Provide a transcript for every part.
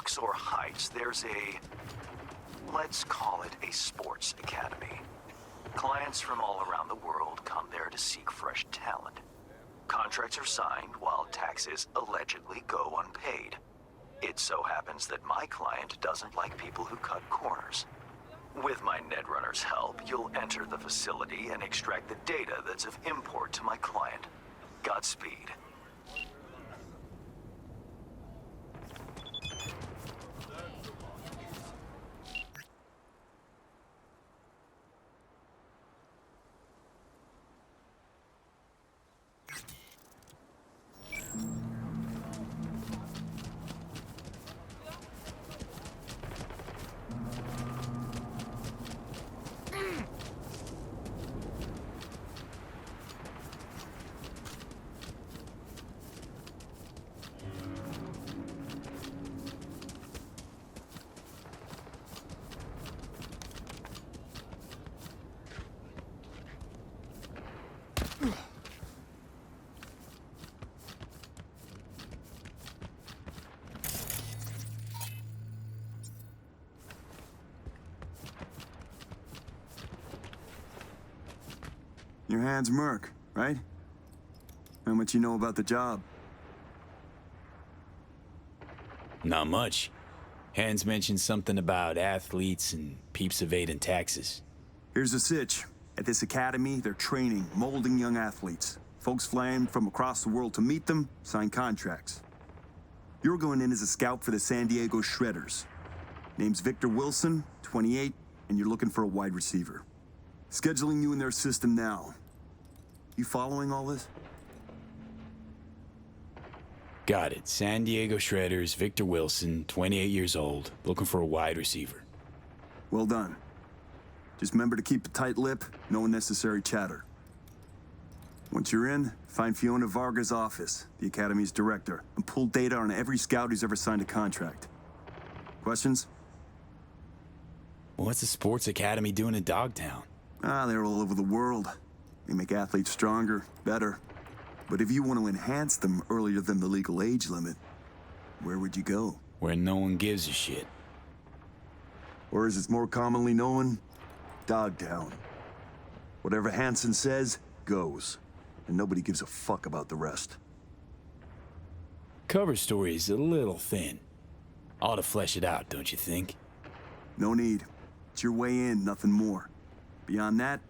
Docks or Heights, there's let's call it a sports academy. Clients from all around the world come there to seek fresh talent. Contracts are signed while taxes allegedly go unpaid. It so happens that my client doesn't like people who cut corners. With my Netrunner's help, you'll enter the facility and extract the data that's of import to my client. Godspeed. Your hand's Merc, right? How much you know about the job? Not much. Hans mentioned something about athletes and peeps evading taxes. Here's the sitch. At this academy, they're training, molding young athletes. Folks flying from across the world to meet them, sign contracts. You're going in as a scout for the San Diego Shredders. Name's Victor Wilson, 28, and you're looking for a wide receiver. Scheduling you in their system now. You following all this? Got it. San Diego Shredders, Victor Wilson, 28 years old, looking for a wide receiver. Well done. Just remember to keep a tight lip, no unnecessary chatter. Once you're in, find Fiona Varga's office, the Academy's director, and pull data on every scout who's ever signed a contract. Questions? Well, what's the sports academy doing in Dogtown? They're all over the world. They make athletes stronger, better. But if you want to enhance them earlier than the legal age limit, where would you go? Where no one gives a shit. Or as it's more commonly known, Dogtown. Whatever Hansen says, goes. And nobody gives a fuck about the rest. Cover story's a little thin. Ought to flesh it out, don't you think? No need. It's your way in, nothing more. Beyond that,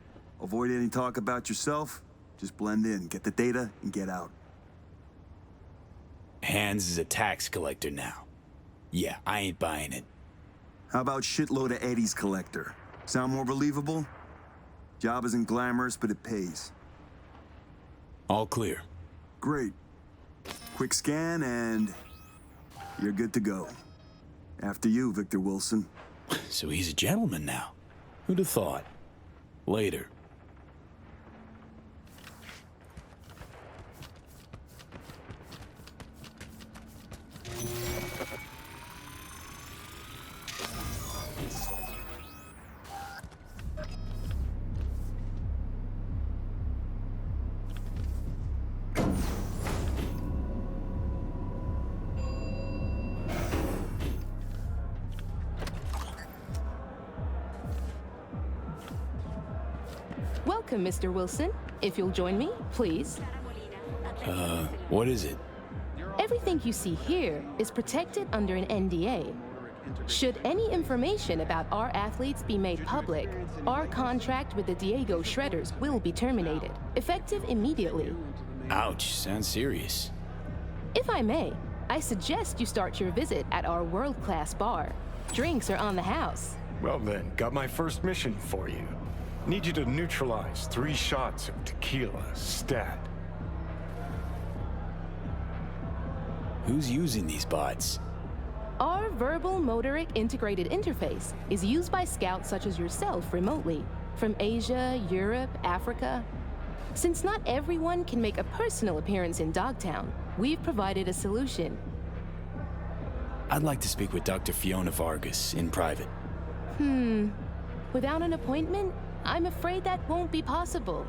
avoid any talk about yourself. Just blend in, get the data, and get out. Hans is a tax collector now. Yeah, I ain't buying it. How about shitload of Eddie's collector? Sound more believable? Job isn't glamorous, but it pays. All clear. Great. Quick scan, and you're good to go. After you, Victor Wilson. So he's a gentleman now. Who'd have thought? Later. Welcome, Mr. Wilson. If you'll join me, please. What is it? Everything you see here is protected under an NDA. Should any information about our athletes be made public, our contract with the Diego Shredders will be terminated, effective immediately. Ouch, sounds serious. If I may, I suggest you start your visit at our world-class bar. Drinks are on the house. Well then, got my first mission for you. Need you to neutralize 3 shots of tequila, stat. Who's using these bots? Our verbal motoric integrated interface is used by scouts such as yourself remotely, from Asia, Europe, Africa. Since not everyone can make a personal appearance in Dogtown, we've provided a solution. I'd like to speak with Dr. Fiona Vargas in private. Without an appointment, I'm afraid that won't be possible.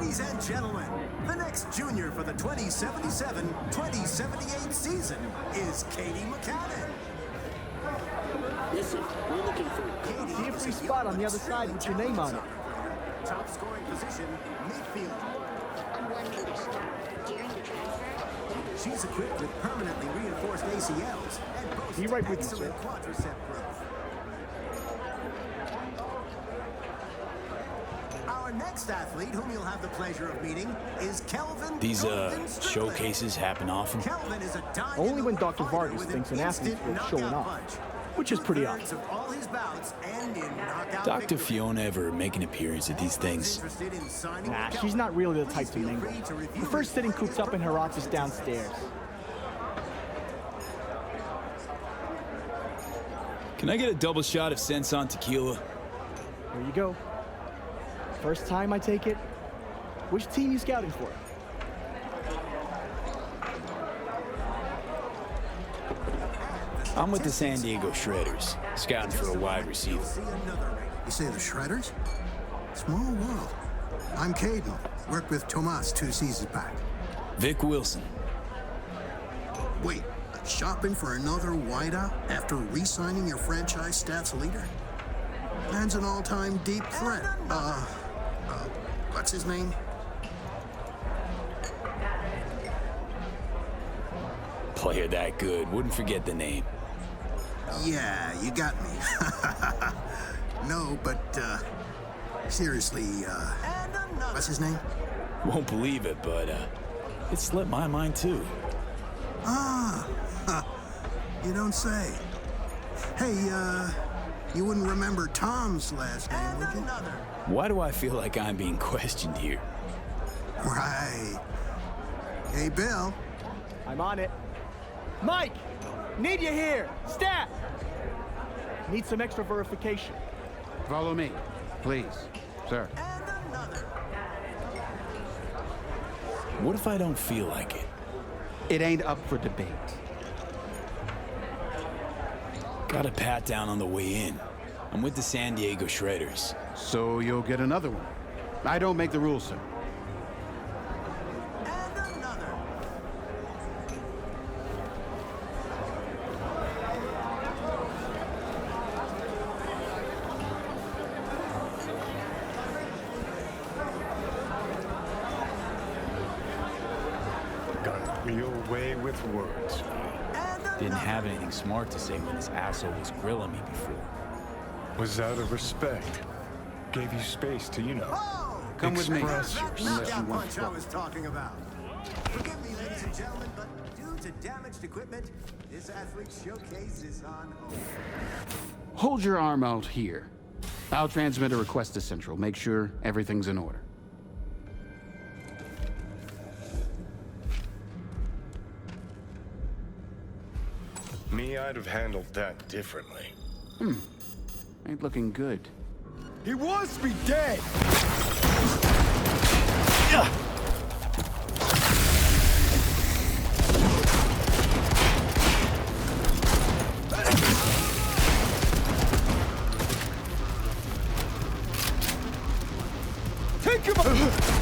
Ladies and gentlemen, the next junior for the 2077-2078 season is Katie McCannon. Listen, we're looking for... See a free spot on the other side with your name on it. Top scoring position, midfield. On one condition. During the transfer... She's equipped with permanently reinforced ACLs and boasts Be right with you, excellent sir. quadricep growth. Our next athlete, whom you'll have the pleasure of meeting, is Kelvin. These Golden Strickland. showcases happen often. Kelvin is a Only when dyed-in-the-wool Dr. fighter Vargas with thinks an an athlete's instant worth showing knockout off, punch. which is pretty Two-thirds obvious. of all his bouts end in knockout Dr. victory. Fiona ever make an appearance at these things? Interested in signing Nah, with she's Kelvin? not really the type Please to feel mingle. free to review Prefers his sitting full cooped up in her office information downstairs. Can I get a double shot of Senson tequila? Here you go. First time I take it. Which team you scouting for? I'm with the San Diego Shredders, scouting for a wide receiver. See another ring. You say the Shredders? Small world. I'm Caden. Worked with Tomas 2 seasons back. Vic Wilson. Wait, shopping for another wideout after re-signing your franchise stats leader? Man's an all-time deep threat. What's his name? Player that good, wouldn't forget the name. Yeah, you got me. No, but, seriously, what's his name? Won't believe it, but it slipped my mind too. You don't say. Hey, you wouldn't remember Tom's last name, would you? Why do I feel like I'm being questioned here? Right. Hey, Bill. I'm on it. Mike! Need you here! Stat! Need some extra verification. Follow me, please, sir. What if I don't feel like it? It ain't up for debate. Got a pat down on the way in. I'm with the San Diego Shredders. So you'll get another one. I don't make the rules, sir. Got a real way with words. Didn't have anything smart to say when this asshole was grilling me before. Was out of respect. Gave you space to, Come with me. express That yourself. knockout punch I was talking about. Forgive me, ladies and gentlemen, but due to damaged equipment, this athlete's showcase is on hold. Hold your arm out here. I'll transmit a request to Central. Make sure everything's in order. Me, I'd have handled that differently. Ain't looking good. He wants me dead! Take him out!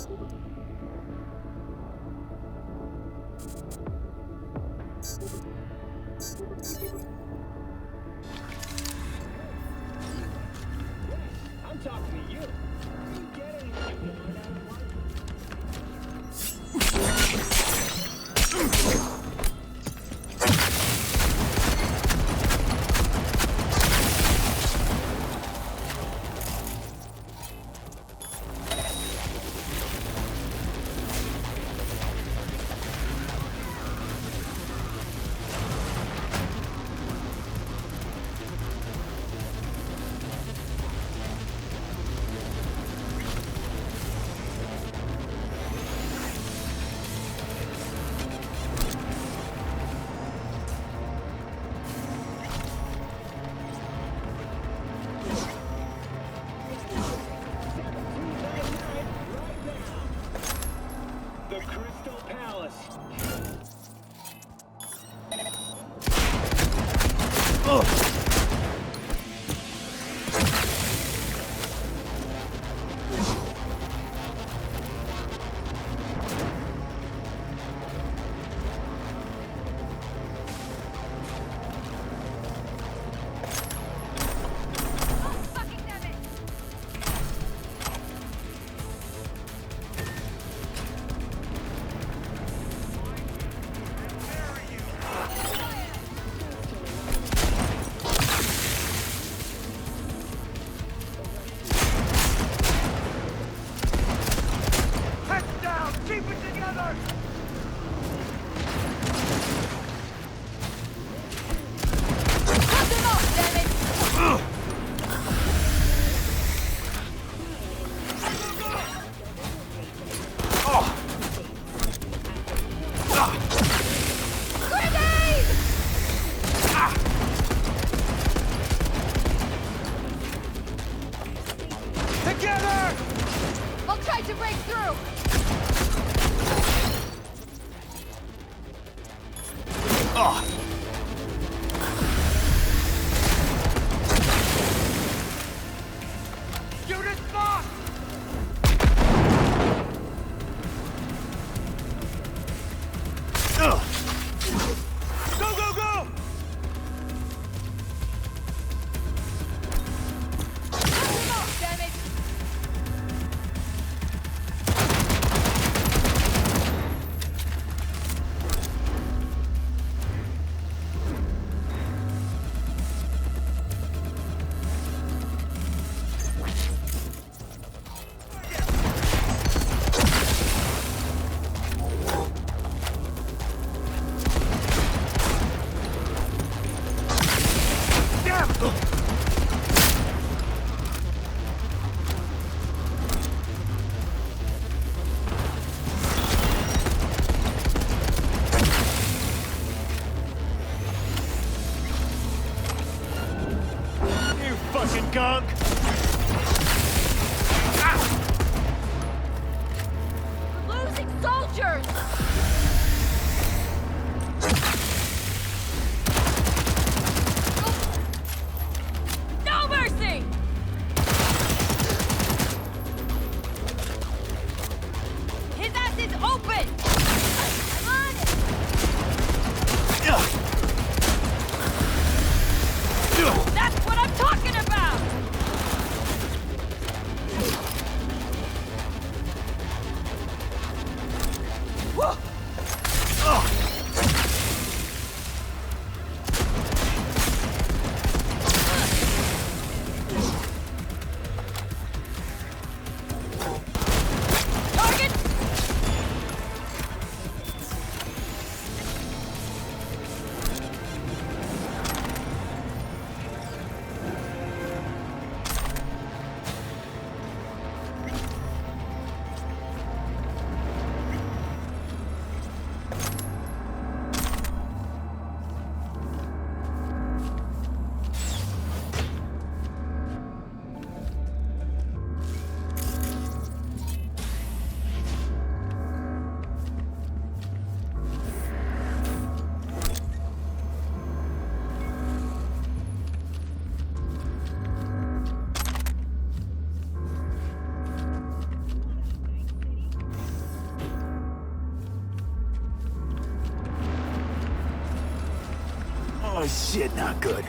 I'm talking to you. You get anything more out of life? The Crystal Palace. Together! I'll try to break through! Unit lost! Go, go, go! Damn it! Oh shit, not good.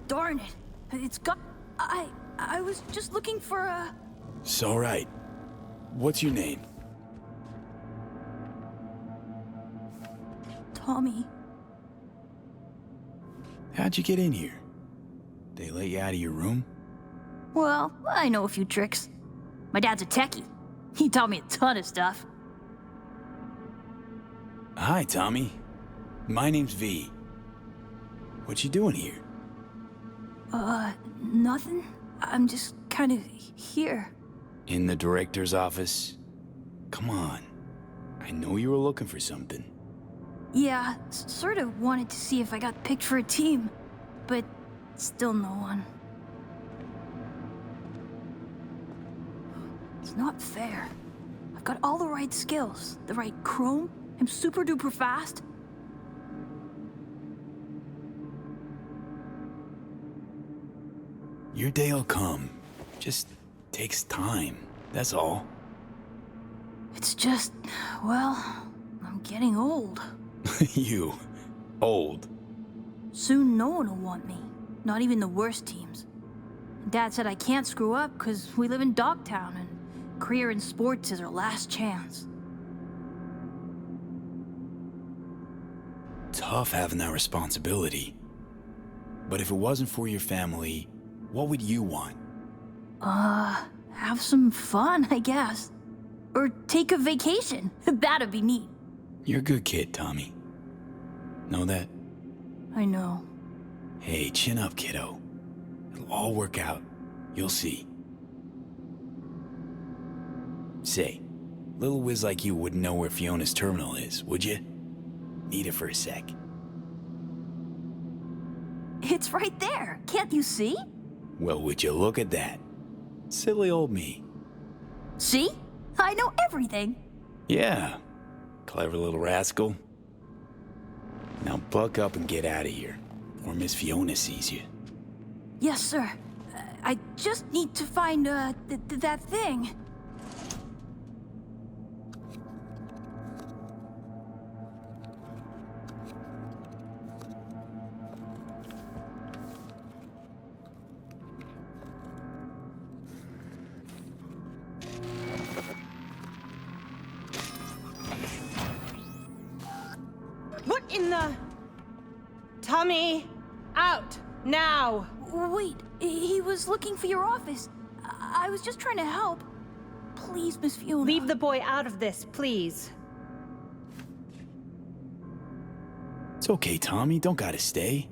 Darn it. It's got... I was just looking for a... It's all right. What's your name? Tommy. How'd you get in here? They let you out of your room? Well, I know a few tricks. My dad's a techie. He taught me a ton of stuff. Hi, Tommy. My name's V. What you doing here? Nothing. I'm just kind of here. In the director's office? Come on. I know you were looking for something. Yeah, sort of wanted to see if I got picked for a team, but still no one. It's not fair. I've got all the right skills, the right chrome, I'm super duper fast. Your day'll come. Just takes time, that's all. It's just, well, I'm getting old. You. Old. Soon no one will want me. Not even the worst teams. Dad said I can't screw up because we live in Dogtown and career in sports is our last chance. Tough having that responsibility. But if it wasn't for your family, what would you want? Have some fun, I guess. Or take a vacation. That'd be neat. You're a good kid, Tommy. Know that? I know. Hey, chin up, kiddo. It'll all work out. You'll see. Say, little whiz like you wouldn't know where Fiona's terminal is, would you? Need it for a sec. It's right there. Can't you see? Well, would you look at that? Silly old me. See? I know everything. Yeah. Clever little rascal. Now buck up and get out of here, or Miss Fiona sees you. Yes, sir. I just need to find, that thing. What in the... Tommy, out, now! Wait, he was looking for your office. I was just trying to help. Please, Miss Fiona. Leave the boy out of this, please. It's okay, Tommy, don't gotta stay.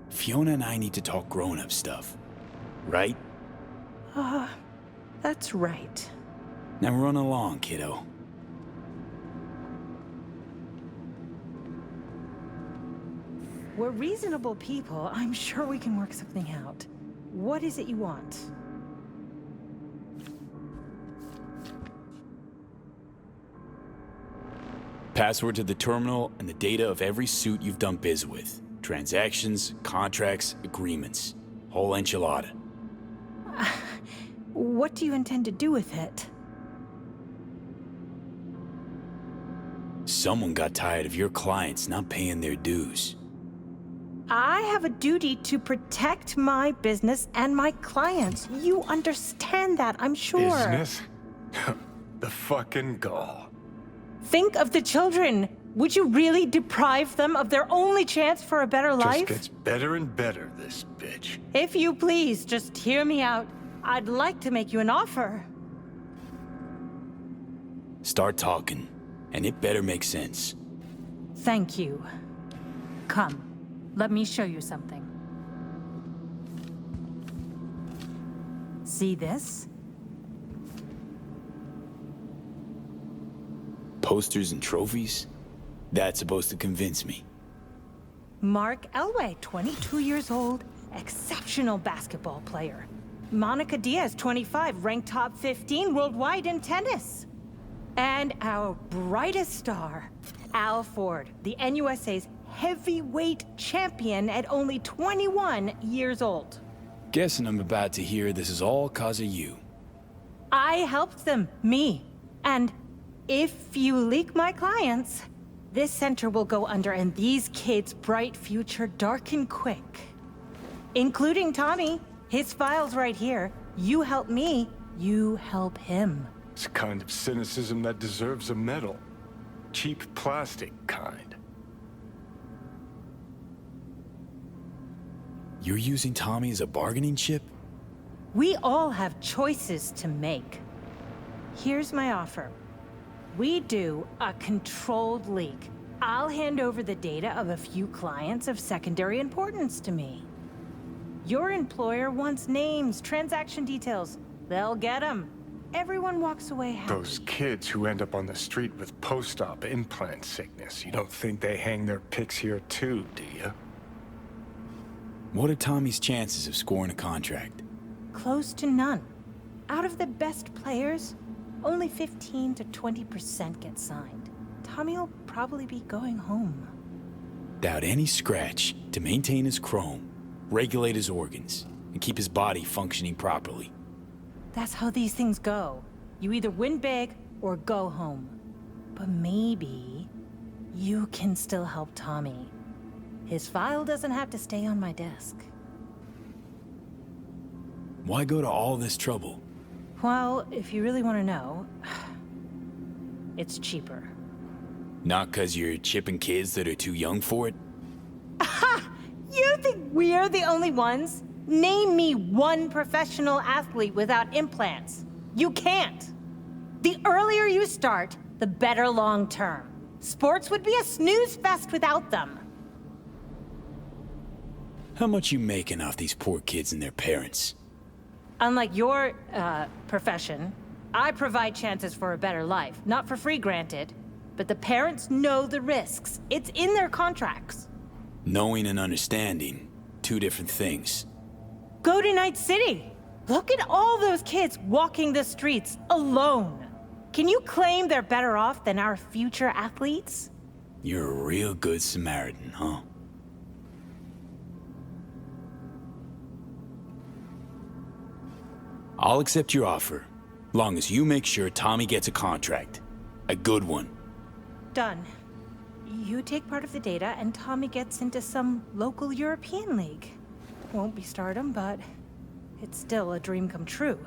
Fiona and I need to talk grown-up stuff. Right? That's right. Now run along, kiddo. We're reasonable people. I'm sure we can work something out. What is it you want? Password to the terminal and the data of every suit you've done biz with. Transactions, contracts, agreements. Whole enchilada. What do you intend to do with it? Someone got tired of your clients not paying their dues. I have a duty to protect my business and my clients. You understand that, I'm sure. Business? The fucking gall. Think of the children. Would you really deprive them of their only chance for a better life? Just gets better and better, this bitch. If you please, just hear me out. I'd like to make you an offer. Start talking, and it better make sense. Thank you. Come, let me show you something. See this? Posters and trophies? That's supposed to convince me. Mark Elway, 22 years old, exceptional basketball player. Monica Diaz, 25, ranked top 15 worldwide in tennis. And our brightest star, Al Ford, the NUSA's heavyweight champion at only 21 years old. Guessing I'm about to hear this is all 'cause of you. I helped them, me. And if you leak my clients, this center will go under and these kids' bright future darken quick. Including Tommy. His file's right here. You help me, you help him. It's a kind of cynicism that deserves a medal. Cheap plastic kind. You're using Tommy as a bargaining chip? We all have choices to make. Here's my offer. We do a controlled leak. I'll hand over the data of a few clients of secondary importance to me. Your employer wants names, transaction details. They'll get them. Everyone walks away happy. Those kids who end up on the street with post-op implant sickness, you don't think they hang their pics here too, do you? What are Tommy's chances of scoring a contract? Close to none. Out of the best players, only 15 to 20% get signed. Tommy'll probably be going home. Without any scratch to maintain his chrome, regulate his organs, and keep his body functioning properly. That's how these things go. You either win big or go home. But maybe you can still help Tommy. His file doesn't have to stay on my desk. Why go to all this trouble? Well, if you really want to know, it's cheaper. Not 'cause you're chipping kids that are too young for it? You think we're the only ones? Name me one professional athlete without implants. You can't. The earlier you start, the better long term. Sports would be a snooze fest without them. How much you making off these poor kids and their parents? Unlike your, profession, I provide chances for a better life. Not for free, granted. But the parents know the risks. It's in their contracts. Knowing and understanding, two different things. Go to Night City. Look at all those kids walking the streets alone. Can you claim they're better off than our future athletes? You're a real good Samaritan, huh? I'll accept your offer, long as you make sure Tommy gets a contract. A good one. Done. You take part of the data and Tommy gets into some local European league. Won't be stardom, but it's still a dream come true.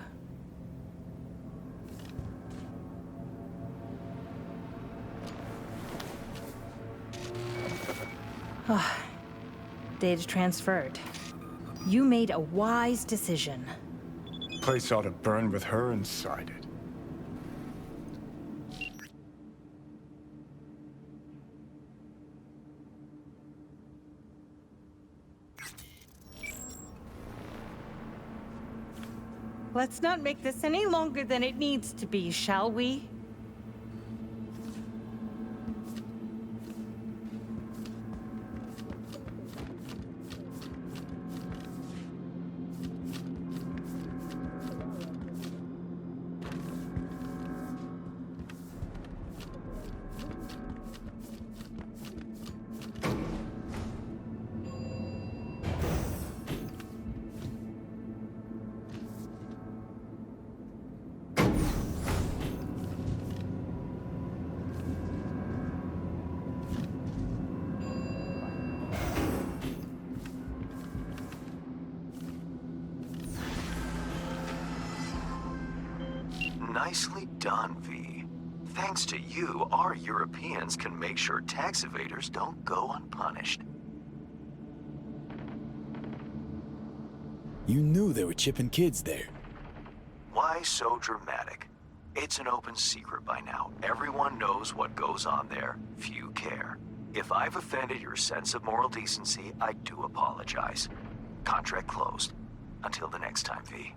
Data transferred. You made a wise decision. Place ought to burn with her inside it. Let's not make this any longer than it needs to be, shall we? Nicely done, V. Thanks to you, our Europeans can make sure tax evaders don't go unpunished. You knew there were chipping kids there. Why so dramatic? It's an open secret by now. Everyone knows what goes on there. Few care. If I've offended your sense of moral decency, I do apologize. Contract closed. Until the next time, V.